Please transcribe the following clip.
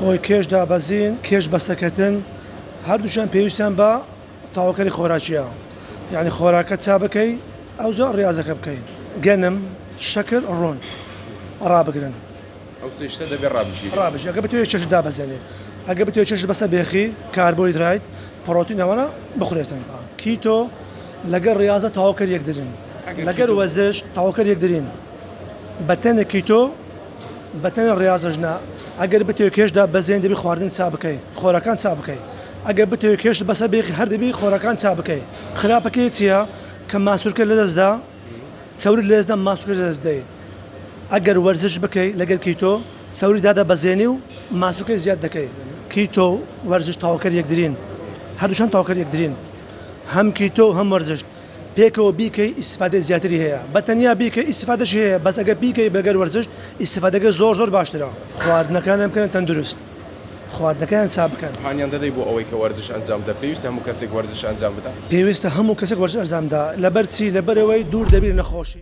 خۆی کێش دابەزین کێش بەسەکەتن هەردووشیان پێویستیان بە تاوەکەری خۆراکیە یعنی خۆراکە چا بکەی ئەو زۆر ڕاضەکە بکەین گەنم شەکر ڕۆن ڕابگرن ئەو سێشتە دەبێت ڕابژی ئەگە بتوێت چێش دابەزێنێ ئەگە بتوێت چێش بەسە بێخی کاربۆیدرایت پڕۆتینەوەە بخورێتن کیتۆ لەگەر ڕاضە تاوەکەر یەکدرین لەگەر وەزش تاوەکەر یەکدرین بەتەنە کیتۆ بەتەنە ڕاضەژنا ئەگەر بتوێت کێشدا بەزێن دەبی خواردن چا بکەی خۆراکان چا بکەی ئەگەر بتوێت کێش بەسە بێخی هەر دەبی خۆراکان چا بکەی خراپەکەی چییە کە ماسوورکە لەدەستدا چاوری لێزدا ماسوورکە لەدەستدەی ئەگەر وەرزش بکەی لەگەر کیتۆ چاوری دادا بەزێنی و ماسوورکەی زیاد دەکەی کیتۆ وەرزش تاوەکەر یەکدرین هەردووشان تاوەکەر یەکدرین هەم کیتۆ هەم وەرزش پێکەوە بیکەی ئیسفادە زیاتری هەیە بەتەنیا بیکە ئیسفادەش هەیە بەس ئەگەر بیکەی بەگەر وەرزش ئیسفادەکە زۆر باشترە خواردنەکانیان بکەن تەندروست خواردنەکەیان چا بکەن هاانیان دەدەی بۆ ئەوەی کە وەرزش ئەنجام دە پێویستە هەموو کەسێک وەرزش ئەنجام بدات پێویستە هەموو کەسێک وەرزش ئەنجامدا لەبەر چی لەبەرەوەی دوور دەبێت نەخۆشی